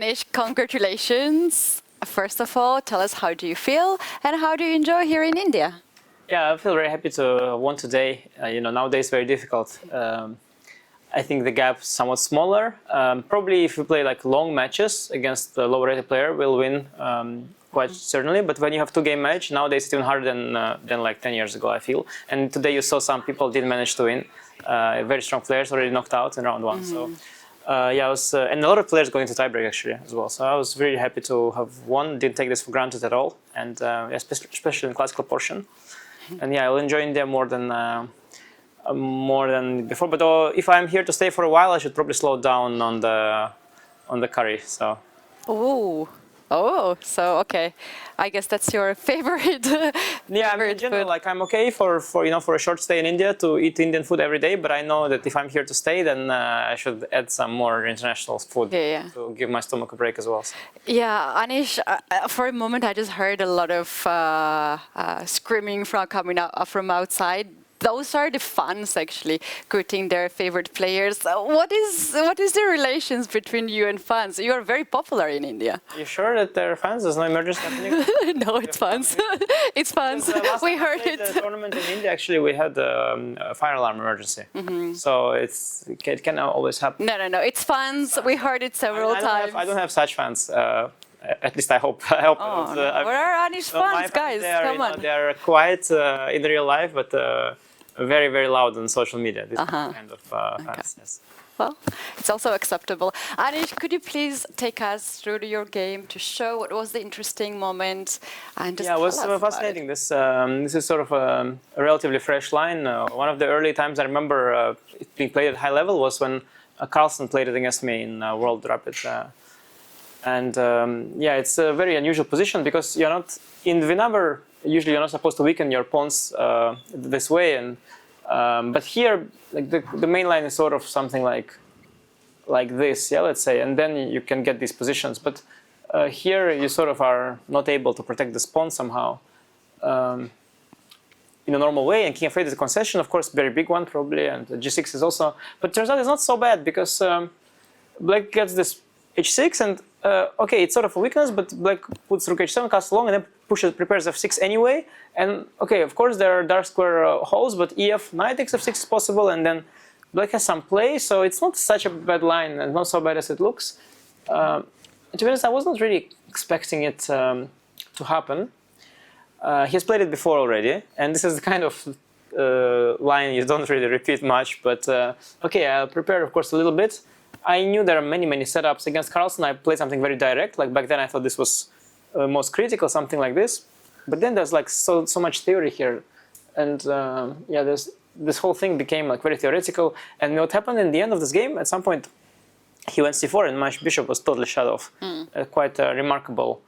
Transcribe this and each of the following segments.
Anish, congratulations. First of all, tell us how do you feel and how do you enjoy here in India? Yeah, I feel very happy to win today. Nowadays it's very difficult. I think the gap is somewhat smaller. Probably if you play like long matches against the lower-rated player, we'll win quite certainly. But when you have two-game match, nowadays it's even harder than like 10 years ago, I feel. And today you saw some people didn't manage to win. Very strong players already knocked out in round one. So yeah, I was, and a lot of players going to tiebreak actually as well. So I was really happy to have won. Didn't take this for granted at all, and especially in classical portion. And yeah, I'll enjoy India more than before. But if I'm here to stay for a while, I should probably slow down on the curry. So. Oh, so okay. I guess that's your favorite. Yeah, I mean, in general, like I'm okay for a short stay in India to eat Indian food every day. But I know that if I'm here to stay, then I should add some more international food to give my stomach a break as well. So. Yeah, Anish, for a moment I just heard a lot of screaming coming out from outside. Those are the fans actually greeting their favorite players. What is the relations between you and fans? You are very popular in India. You sure that there are fans? There's no emergency happening? No, it's fans. It's fans. We heard it. The tournament in India, actually, we had a fire alarm emergency. So it can always happen. No. It's fans. We heard it several times. I don't have such fans. At least I hope. Oh, where are Anish fans, guys? Come on. They are quiet in real life, but very, very loud on social media. This kind of fans. Yes. Well, it's also acceptable. Anish, could you please take us through your game to show what was the interesting moment and just it was fascinating. This is sort of a relatively fresh line. One of the early times I remember it being played at high level was when Carlsen played it against me in World Rapid. Yeah, it's a very unusual position because you're not in Vinaver. Usually, you're not supposed to weaken your pawns this way, and but here, like the main line is sort of something like this, yeah, let's say, and then you can get these positions. But here, you sort of are not able to protect this pawn somehow in a normal way. And King of 8 is a concession, of course, very big one probably, and G6 is also. But turns out it's not so bad because Black gets this H6 and. Okay, it's sort of a weakness, but Black puts Rook H7, castle long, and then prepares F6 anyway. And okay, of course there are dark square holes, but EF Knight takes F6 is possible, and then Black has some play, so it's not such a bad line, and not so bad as it looks. To be honest, I was not really expecting it to happen. He has played it before already, and this is the kind of line you don't really repeat much, but okay, I'll prepare, of course, a little bit. I knew there are many setups. Against Carlsen, I played something very direct. Like back then, I thought this was most critical, something like this. But then there's like so much theory here, and yeah, this whole thing became like very theoretical. And what happened in the end of this game? At some point, he went c4, and my bishop was totally shut off. Quite a remarkable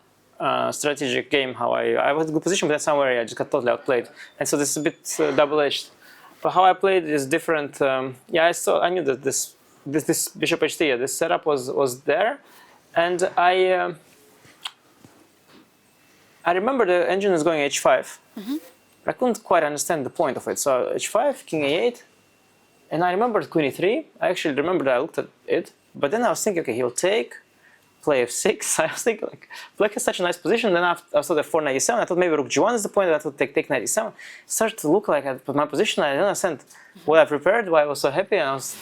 strategic game. How I was in a good position, but then somewhere I just got totally outplayed. And so this is a bit double-edged. But how I played is different. Yeah, I knew that this bishop h3, this setup was there, and I remember the engine is going h5. I couldn't quite understand the point of it. So h5, king a8, and I remembered queen e3. I actually remembered I looked at it, but then I was thinking, okay, he'll take, play f6. I was thinking like Black has such a nice position. Then after the 4 knight e7, I thought maybe rook g1 is the point. I thought take knight e7. It started to look like my position. I didn't understand what I prepared, why I was so happy. And I was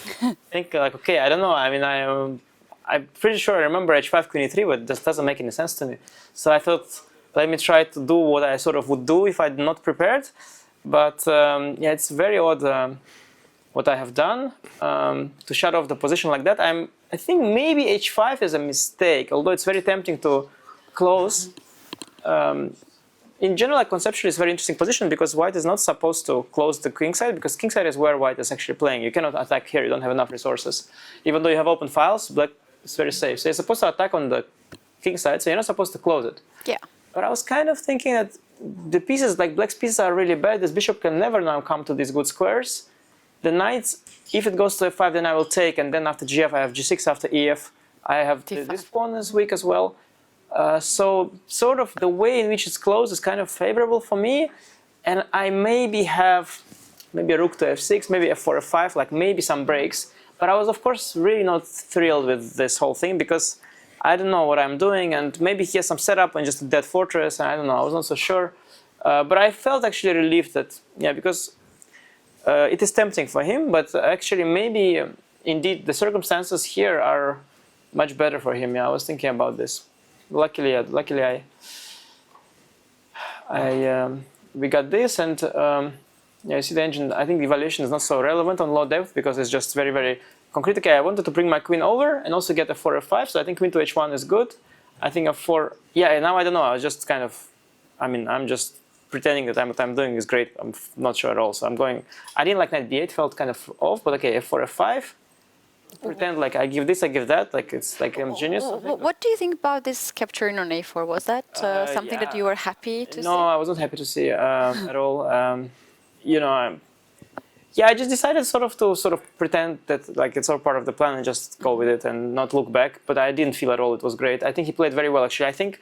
thinking like, okay, I don't know. I mean, I'm pretty sure I remember h5 queen e3, but this doesn't make any sense to me. So I thought, let me try to do what I sort of would do if I'd not prepared. But yeah, it's very odd what I have done to shut off the position like that. I think maybe h5 is a mistake, although it's very tempting to close. In general, like conceptually, it's a very interesting position because White is not supposed to close the kingside, because kingside is where White is actually playing. You cannot attack here, you don't have enough resources. Even though you have open files, Black is very safe. So you're supposed to attack on the kingside, so you're not supposed to close it. Yeah. But I was kind of thinking that the pieces, like Black's pieces, are really bad. This bishop can never now come to these good squares. The knight, if it goes to f5, then I will take, and then after gf, I have g6, after ef, I have this pawn is weak as well. So sort of the way in which it's closed is kind of favorable for me, and I maybe have maybe a rook to f6, maybe f4, f5, like maybe some breaks. But I was of course really not thrilled with this whole thing because I don't know what I'm doing, and maybe he has some setup and just a dead fortress, and I don't know, I was not so sure. But I felt actually relieved that, yeah, because it is tempting for him, but actually maybe indeed the circumstances here are much better for him. Yeah, I was thinking about this. Luckily we got this, and yeah, you see the engine. I think the evaluation is not so relevant on low depth because it's just very, very concrete. Okay, I wanted to bring my queen over and also get a 4 f5, so I think queen to h1 is good. I think a 4, yeah, now I don't know, I was just kind of, I mean, I'm just pretending that what I'm doing is great. I'm not sure at all, so I'm going, I didn't like knight b8, felt kind of off, but okay, f4, f5, pretend like I give this, I give that, like it's like I'm genius. What do you think about this capturing on a4? Was that something that you were happy to see? No, I wasn't happy to see at all. You know, yeah, I just decided to pretend that like it's all part of the plan and just go with it and not look back. But I didn't feel at all it was great. I think he played very well actually. I think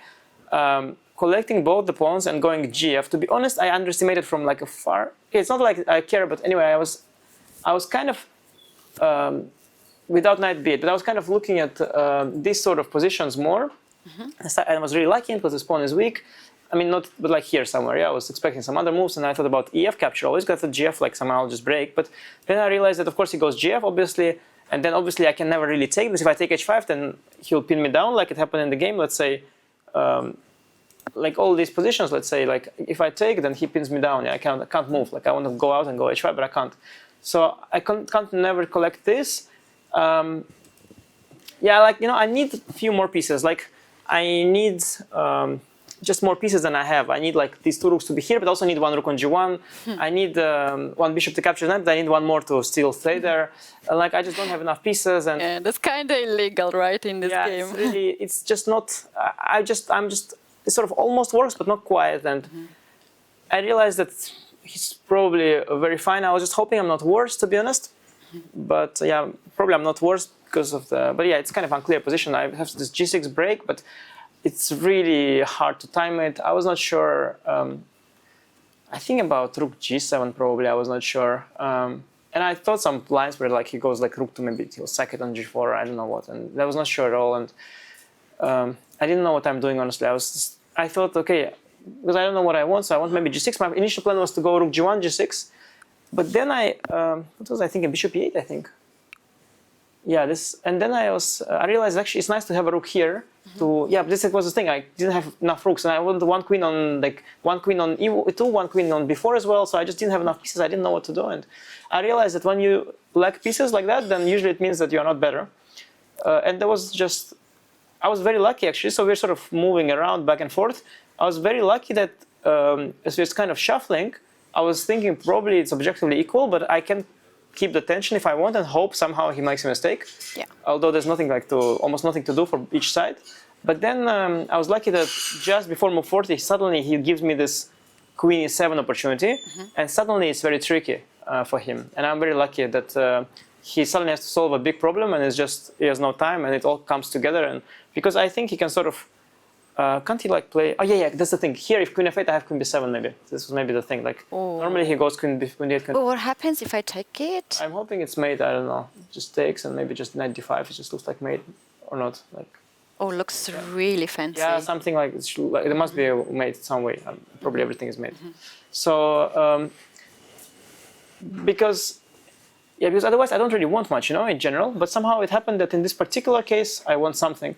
collecting both the pawns and going gf. To be honest, I underestimated from like afar. It's not like I care, but anyway, I was kind of without knight b8, but I was kind of looking at these sort of positions more. I was really liking it because this pawn is weak. I mean, not, but like here somewhere, yeah, I was expecting some other moves, and I thought about EF capture, always got the GF, like somehow I'll just break, but then I realized that of course he goes GF, obviously, and then obviously I can never really take this. If I take H5, then he'll pin me down, like it happened in the game, let's say, like all these positions, let's say, like if I take, then he pins me down, yeah, I can't move, like I want to go out and go H5, but I can't. So I can't never collect this. Yeah, like, you know, I need a few more pieces, like I need, just more pieces than I have. I need like these 2 rooks to be here, but also need 1 rook on g1. I need 1 bishop to capture knight, but I need 1 more to still stay there. Like I just don't have enough pieces, and yeah, that's kind of illegal, right, in this game. It's really, it's just not. I'm just. It sort of almost works, but not quite. And I realized that he's probably very fine. I was just hoping I'm not worse, to be honest. But yeah, probably I'm not worse because of the. But yeah, it's kind of unclear position. I have this g6 break, but it's really hard to time it. I was not sure. I think about rook g7 probably. I was not sure. And I thought some lines where like he goes like rook to maybe he'll sack it on g4. I don't know what. And I was not sure at all. And I didn't know what I'm doing honestly. I thought okay, because I don't know what I want. So I want maybe g6. My initial plan was to go rook g1, g6. But then what was I thinking? Bishop e8, I think. Yeah, this, and then I realized actually it's nice to have a rook here. Yeah, but this was the thing. I didn't have enough rooks, and I wanted 1 queen on like 1 queen on e2, 1 queen on b4 as well. So I just didn't have enough pieces. I didn't know what to do, and I realized that when you lack pieces like that, then usually it means that you are not better. And there was just, I was very lucky actually. So we're sort of moving around back and forth. I was very lucky that as it's kind of shuffling. I was thinking probably it's objectively equal, but I can keep the tension if I want and hope somehow he makes a mistake. Yeah. Although there's nothing like almost nothing to do for each side. But then I was lucky that just before move 40, suddenly he gives me this queen e7 opportunity, and suddenly it's very tricky for him. And I'm very lucky that he suddenly has to solve a big problem, and he has no time, and it all comes together. And because I think he can sort of. Can't he like play? Oh yeah, that's the thing. Here, if queen f8, I have queen b7 maybe. This was maybe the thing. Like normally he goes queen b8. But what happens if I take it? I'm hoping it's mate. I don't know. Just takes and maybe just knight d5. It just looks like mate or not. Like. Oh, looks really fancy. Yeah, something like there must be a mate some way. Probably everything is mate. So because otherwise I don't really want much, you know, in general. But somehow it happened that in this particular case I want something.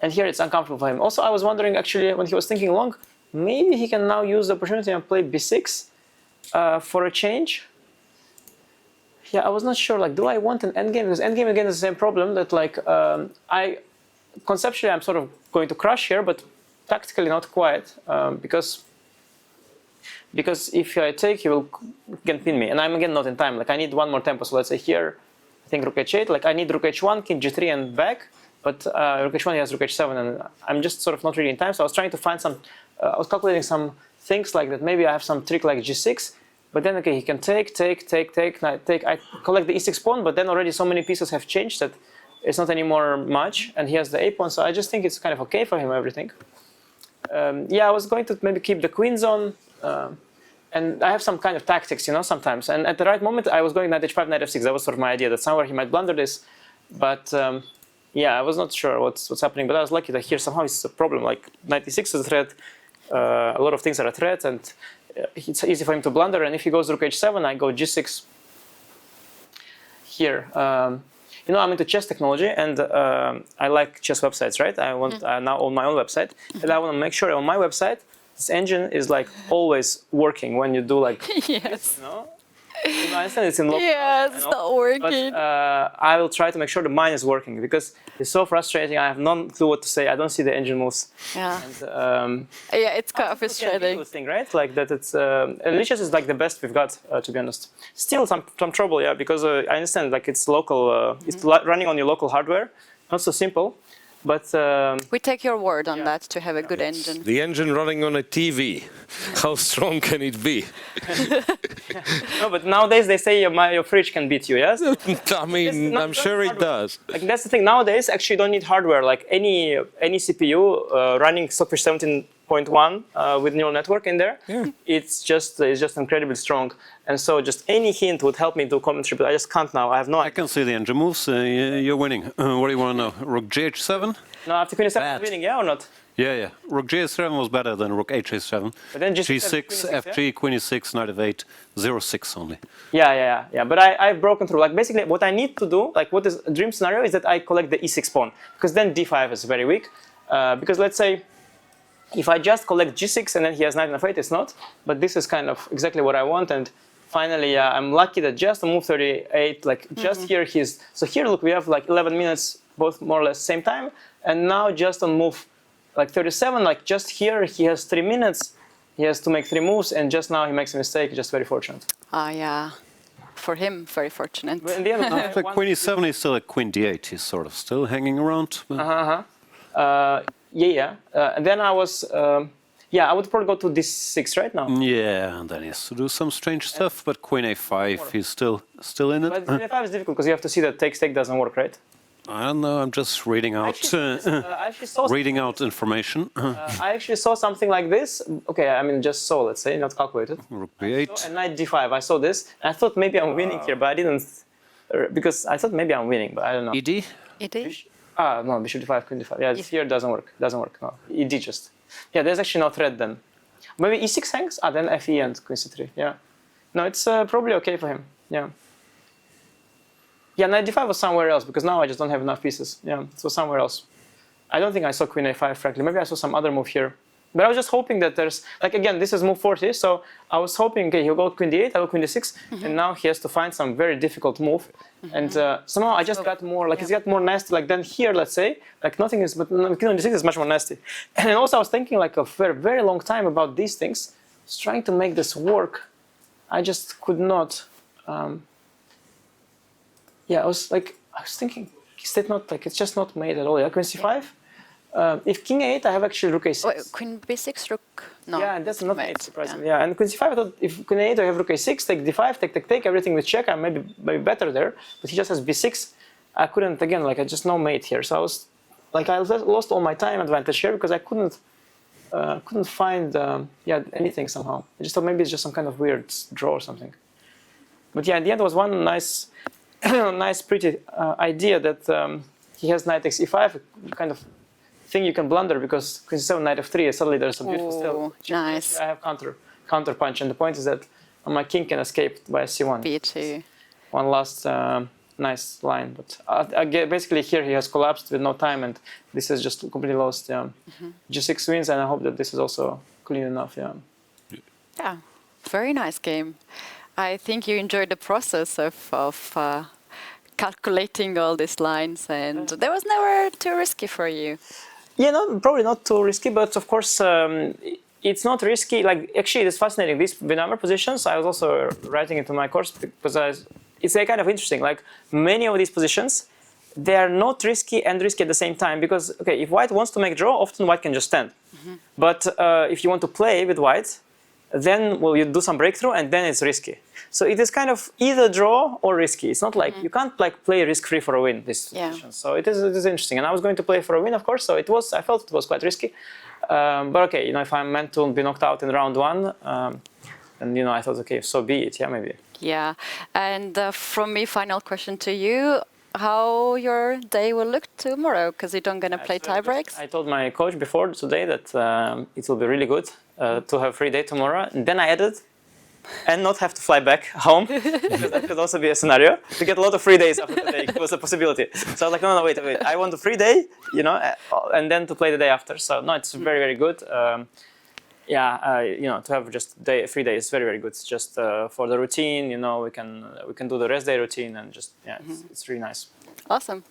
And here it's uncomfortable for him. Also, I was wondering actually when he was thinking long, maybe he can now use the opportunity and play b6 for a change. Yeah, I was not sure. Like, do I want an endgame? Because endgame again is the same problem that like conceptually I'm sort of going to crush here, but tactically not quite because if I take, he can pin me, and I'm again not in time. Like I need 1 more tempo. So let's say here, I think rook h8. Like I need rook h1, king g3, and back. But rook h1 he has rook h7, and I'm just sort of not really in time. So I was trying to find some. I was calculating some things like that. Maybe I have some trick like g6. But then okay, he can take. I collect the e6 pawn, but then already so many pieces have changed that it's not anymore much, and he has the a pawn. So I just think it's kind of okay for him. Everything. Yeah, I was going to maybe keep the queens on, and I have some kind of tactics, you know, sometimes. And at the right moment, I was going knight h5, knight f6. That was sort of my idea that somewhere he might blunder this, but. Yeah, I was not sure what's happening, but I was lucky that here somehow it's a problem. Like 96 is a threat, a lot of things are a threat, and it's easy for him to blunder. And if he goes rook h7, I go g6 here. You know, I'm into chess technology, and I like chess websites, right? I want now on my own website, and I want to make sure on my website this engine is like always working when you do like Yes. you know. I understand it's in local. Yeah, it's not working. But I will try to make sure the mine is working because it's so frustrating. I have no clue what to say. I don't see the engine moves. Yeah. And, Yeah, it's kind of frustrating. thing, right? Like that. It's and Lichess is like the best we've got, to be honest. Still some trouble, yeah, because I understand like it's local. It's running on your local hardware. Not so simple. But we take your word on that to have a good engine. The engine running on a TV. How strong can it be? no, but nowadays they say your fridge can beat you, yes? I mean, I'm sure it does. Like that's the thing. Nowadays, actually, you don't need hardware. Like any CPU running Stockfish 17.1 with neural network in there, it's just incredibly strong. And so, just any hint would help me do commentary, but I just can't now. I have no. I can see the engine moves. You're winning. What do you want to know? Rook gh7? No, after queen e7, winning, yeah or not? Yeah. Rook gh7 was better than rook h7. But then g6, fg, queen e6, knight f8, 0-6 only. Yeah. But I've broken through. Like basically, what I need to do, like what is a dream scenario, is that I collect the e6 pawn because then d5 is very weak. Because let's say if I just collect g6 and then he has knight and f8, it's not. But this is kind of exactly what I want. And finally, I'm lucky that just on move 38, like just here he's. So here, look, we have like 11 minutes, both more or less same time. And now just on move like 37, like just here, he has 3 minutes. He has to make 3 moves, and just now he makes a mistake. Just very fortunate. Yeah. For him, very fortunate. But in the end, After queen e7, he's still at queen d8. He's sort of still hanging around. And then I was, I would probably go to d6 right now. Yeah, and then he has to do some strange stuff. But queen a5, he's still in it. But queen a5 is difficult because you have to see that take doesn't work, right? I don't know. I'm just reading out, reading out information. I actually saw something like this. Okay, I mean just saw, let's say, not calculated. Rook b8. And knight d5. I saw this. And I thought maybe I'm winning here, but I didn't, because I thought maybe I'm winning, but I don't know. ed. ED? No, bishop d5, queen d5. Yeah, here doesn't work. Doesn't work. No, ed just. Yeah, there's actually no threat then. Maybe e6 hangs. Then fe and queen c3. Yeah. No, it's probably okay for him. Yeah. Yeah, knight d5 was somewhere else because now I just don't have enough pieces. Yeah, so somewhere else. I don't think I saw queen a5, frankly. Maybe I saw some other move here. But I was just hoping that there's, like again, this is move 40, so I was hoping, okay, he'll go queen d8, I'll go queen d6, and now he has to find some very difficult move. And somehow I just got more, like it's got more nasty, like then here, let's say, like nothing is, but queen on d6 is much more nasty. And also I was thinking like a very, very long time about these things, I was trying to make this work. I just could not. I was thinking, is that not like it's just not made at all? Yeah, queen c5. If king a8, I have actually rook a6. Wait, queen b6, rook. No. Yeah, that's not made, surprisingly. Yeah, and queen c5. I thought if queen a8, I have rook a6, take d5, take everything with check. I maybe better there. But he just has b6. I couldn't again. Like I just no mate here. So I was like I lost all my time advantage here because I couldn't find anything somehow. I just thought maybe it's just some kind of weird draw or something. But yeah, in the end, there was one nice. Pretty idea that he has knight takes e5, kind of thing you can blunder because queen c7, knight f3, suddenly there's a beautiful still. Nice. I have counter punch, and the point is that my king can escape by c1. b2. One last nice line, but basically here he has collapsed with no time, and this is just completely lost. Yeah. g6 wins, and I hope that this is also clean enough. Yeah. Yeah, very nice game. I think you enjoyed the process of calculating all these lines, and that was never too risky for you. Yeah, no, probably not too risky, but of course it's not risky. Like actually, it's fascinating. These Vinamr positions, I was also writing into my course because it's kind of interesting. Like many of these positions, they are not risky and risky at the same time because okay, if white wants to make draw, often white can just stand. But if you want to play with white, then you do some breakthrough and then it's risky. So it is kind of either draw or risky. It's not like you can't like play risk-free for a win. This position. So it is interesting. And I was going to play for a win, of course. So I felt it was quite risky. But okay, if I'm meant to be knocked out in round 1, and I thought, okay, so be it. Yeah, maybe. Yeah, and from me, final question to you. how your day will look tomorrow, because you don't gonna play tie breaks. I told my coach before today that it will be really good to have free day tomorrow. And then I added, and not have to fly back home, because that could also be a scenario. To get a lot of free days after today was a possibility. So I was like, no, wait. I want a free day, and then to play the day after. So no, it's very, very good. To have just free day is very, very good. It's just for the routine, we can do the rest day routine and just it's really nice. Awesome.